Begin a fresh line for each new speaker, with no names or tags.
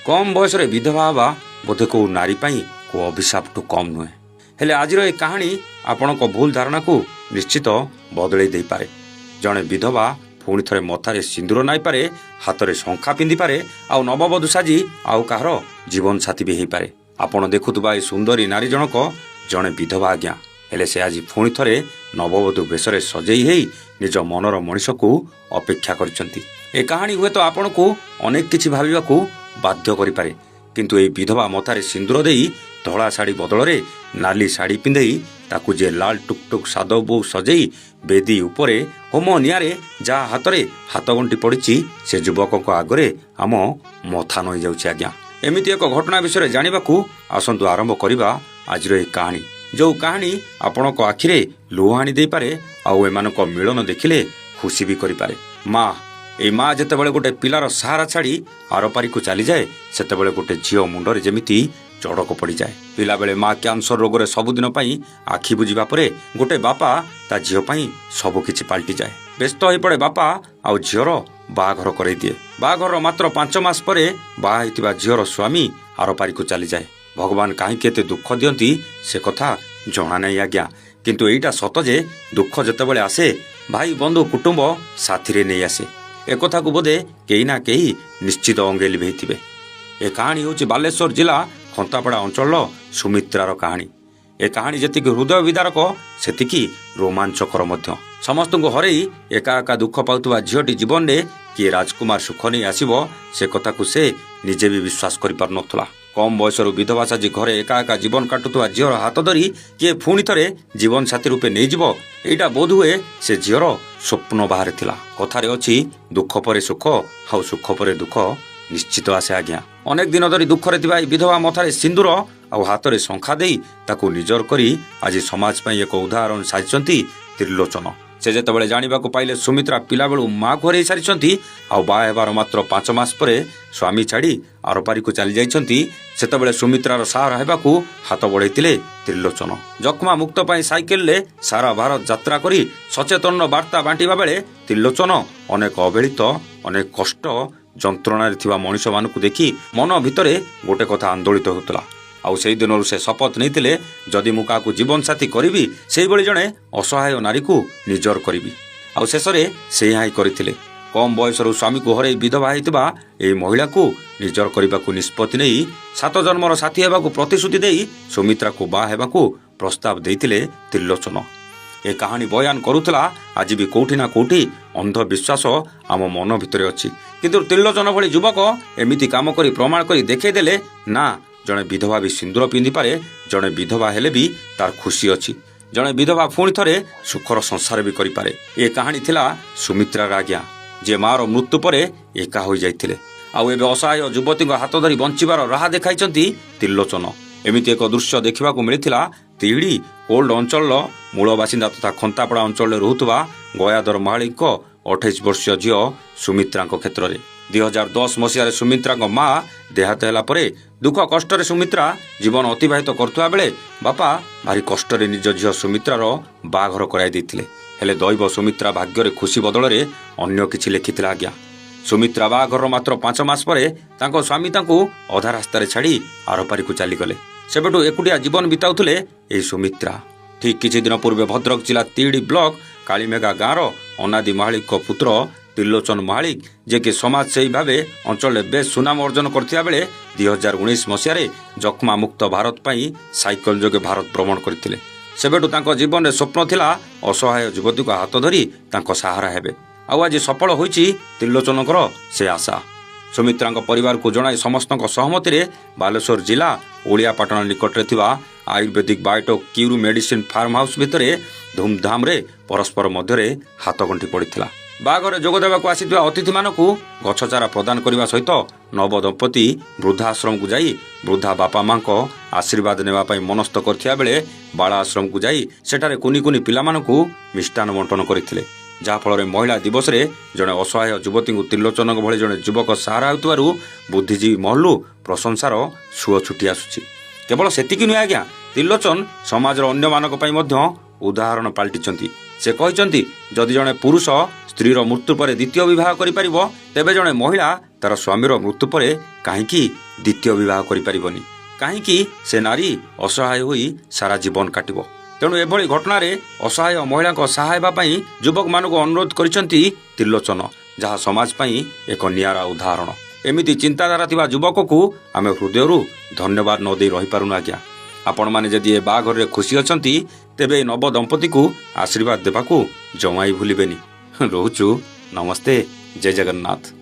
कम बयस विधवा हवा बोधे कौ नारी को अभिशाप टू कम नुहे। हेले आजिर ए कहानी आपण भूल धारणा को निश्चित बदलई दे पारे। जड़े विधवा पुणी थे मथारे सिंदूर नाई पारे, हाथ में शंखा पिंधि पारे, आउ नववधू साजी आउ कहार जीवन साथी भी हो पारे। आपण देखुवा ए सुंदरी नारी जनक जड़े विधवा आज्ञा, हेले से आज पुणी थे नववधू बेशरे सजेई है निज मनर मनीष को अपेक्षा करछंती। ए कहानी हुए तो आपण को अनेक किछि भाविबा को बाध्य करि पारे, किंतु ए विधवा मथारे सिंदूर देई धड़ा शाढ़ी बदल नाली शाढ़ी पिंधई ताकू जे लाल टुकटुक सादो बो सजेई बेदी उपरे होम निआरे जा हाथरे हाथ गंटी पड़ी से युवक आगरे आम मथा नई जाउछि। आज्ञा एमिति एक घटना विषय जानिबाकू आसंतु आरंभ करिबा आजिर ए कहानी। जो कहानी आपणक आखिरे लुह आनी दे पारे, आउ एमानक मिलन देखिले खुशी भी करि पारे। माँ ए माँ जेतेबेले गोटे पिलार सहारा छाड़ी आरपारी को चली जाए, सेतेबेले गोटे झियो मुंडरे जेमिति चढ़क पड़ जाए। पिला बेले माँ कैंसर रोग सबुदिन आखि बुझा परे गोटे बापा ता झील सबकिछि पाल्टी जाए। व्यस्त हो पड़े बापा आउ झीर बाहाघर करई दिए। बाहाघर मात्र 5 मास पर बाहा झीर स्वामी आरपारी को चली जाए। भगवान कहीं एते दुख दियंती से कथा जଣା नहीं आज्ञा, किंतु एटा सत जे दुख जेतेबेले आसे भाई बंधु कुटुंब साथी नहीं आसे। एक कथा को बोधे कहीं ना कहीं निश्चित अंगे लिभेइथिबे। ए कहानी होची बालेश्वर जिला खंतापड़ा अंचल सुमित्रार कहानी। ए कहानी जेतिकी हृदय विदारक सेतिकी रोमांचकर मध्य। समस्त को हरई एका एका दुख पाउतबा झीटी जीवन में किए राजकुमार सुख नहीं आसिबो से कथा को से निजे भी विश्वास करि पार नथला। कम बयसर विधवा साजी घरे एका एका जीवन काटुवा झीर हाथ धरी किए पुणी थे जीवन साथी रूपे नहीं जीव, एटा बोध हुए से झीर स्वप्न बाहर थिला। कथारे अछि दुख परे सुख आउ सुख परे दुख निश्चित आसे। आज्ञा अनेक दिन धरी दुखरे थिबा विधवा मथारे सिंदूर आउ हाथ में शंखा देई ताकू निजर करी आज समाज पई एक उदाहरण साजिचंती त्रिलोचन। से जेतेबेले जानिबाकू पाइले सुमित्रा पिला बेलू माँ को हरई सारिचंती आउ बाहा हेबार मात्र 5 मास पर स्वामी छाड़ी आरपारी को चली जाइछंती, सेतेबेले सुमित्रार सहारा हेबाकू हाथ बढ़ाइतिले त्रिलोचन। जख्मा मुक्त पाई साइकेल ले सारा भारत यात्रा करी सचेतन वार्ता बांटिबा बेले त्रिलोचन अनेक अवहेलित अनेक कष्ट जंत्रणा थिबा मनुष्य मानकू देखी मन भितरे गोटे कथा आंदोलित होतला। आउ से दिन से शपथ नहीं जदि मु का जीवन साथी करी से जड़े असहाय नारी को निजर करी। आउ शेष से यहाँ करते कम बयस स्वामी को हरई विधवा होता यही महिला को निजर करने को निष्पत्ति नहीं 7 जन्मर साथी होगा प्रतिश्रुति दे सुमित्रा को बाहा हेबाकू प्रस्ताव देते त्रिलोचन। ए कहानी बयान करुला आज भी कौटी ना कौटी अंधविश्वास आम मन भितर अच्छी, किंतु त्रिलोचन भली युवक एमिति काम करी प्रमाण करी देखदेले ना जड़े विधवा भी सिंदूर पिंधि पारे, जड़े विधवा हेले भी तार खुशी अच्छी, जड़े विधवा पुणी थे सुखर संसार भी करि पारे। ए कहानी थिला सुमित्रार आज्ञा जे मार मृत्यु पर एका हो जाइथिले आउ एबे असहाय युवती हाथ धरी बंचिबार राह देखाइचंती त्रिलोचन। एमिति एक दृश्य देखा मिलता तिहिड़ी ओल्ड अंचल मूल बासिंदा तथा खंतापड़ा अंचल रुहुतबा गयाधर महाली 28 वर्षीय झील सुमित्रा क्षेत्र में 2010 मसीह सुमित्रा माँ देहात होला परे दुख कष्ट सुमित्रा जीवन अतिबाहित करथुवा बेले बापा भारी कष्ट निज झील सुमित्रार बाहाघर कराई देथिले। हेले दैव सुमित्रा भाग्य खुशी बदल में अन्य किछि लिखिथिला। आज्ञा सुमित्रा बाहाघर मात्र 5 मास पर तांको स्वामी तांको अधा रास्तार छाड़ी आरपारी को चलीगले। सेबेठू एकुटिया जीवन बिताउथुले एही सुमित्रा। ठीक किछि दिन पूर्वे भद्रक जिला तिहिड़ी ब्लॉक कालीमेघा गाँवर अनादि महालिक पुत्र त्रिलोचन महालिक जे कि समाज सेवी भाव अंचल बेस सुनाम अर्जन करथिया बेले 2019 मसीह जख्मा मुक्त भारत पाई साइकेल जोगे भारत भ्रमण करथिले। सेबेठू तांको जीवन में स्वप्न थिला असहाय युवती को हाथ धरी तांको सहारा हेबे। आउ आज सफल होईछि त्रिलोचनकर से आशा। सुमित्रा परिवार को जणाई समस्त सहमति रे बालेश्वर जिला ओलियापाटन निकट में आयुर्वेदिक बायोटेक क्यूरू मेडिसिन फार्म हाउस भितर धूमधाम रे परस्पर मध्य हाथ गंठी पड़ता। बाहाघर जोगदेवा को आसीथिबा अतिथि मानकू गछ चारा प्रदान करने सहित नव दंपति वृद्धाश्रम को जाई वृद्धा बापा माँ को आशीर्वाद नेवाई मनस्थ करथिया बेले बालाश्रम को जाई सेठारे कुनी कुनी पिला मानकू मिष्टान बंटन करथिले। जहाँ फल महिला दिवस रे जड़े असहाय युवती को त्रिलोचन भली जड़े युवक सहारा होतबारु बुद्धिजीवी महलू प्रशंसार सुଅ छुटी आसुची। केवल सेतिकी नुहे आज्ञा, त्रिलोचन समाज अन्य मानक पई मध्य उदाहरण पाल्टिचंती। से कहिचंती जदि जड़े पुरुष स्त्रीर मृत्यु पर द्वितीय विवाह करि परिबो तेबे जड़े महिला ତାର ସ୍ୱାମୀର ମୃତ୍ୟୁ ପରେ କାହିଁକି ଦ୍ୱିତୀୟ ବିବାହ କରିପାରିବନି? କାହିଁକି ସେ ନାରୀ ଅସହାୟ ହୋଇ ସାରା ଜୀବନ କାଟିବ? ତେଣୁ ଏଭଳି ଘଟଣାରେ ଅସହାୟ ମହିଳାଙ୍କ ସହାୟ ହେବା ପାଇଁ ଯୁବକମାନଙ୍କୁ ଅନୁରୋଧ କରିଛନ୍ତି ତ୍ରିଲୋଚନ, ଯାହା ସମାଜ ପାଇଁ ଏକ ନିଆରା ଉଦାହରଣ। ଏମିତି ଚିନ୍ତାଧାରା ଥିବା ଯୁବକକୁ ଆମେ ହୃଦୟରୁ ଧନ୍ୟବାଦ ନ ଦେଇ ରହିପାରୁନୁ ଆଜ୍ଞା। ଆପଣମାନେ ଯଦି ଏ ବାହାଘରରେ ଖୁସି ଅଛନ୍ତି, ତେବେ ଏ ନବ ଦମ୍ପତିକୁ ଆଶୀର୍ବାଦ ଦେବାକୁ ଜମା ହିଁ ଭୁଲିବେନି। ରହୁଛୁ, ନମସ୍ତେ, ଜୟ ଜଗନ୍ନାଥ।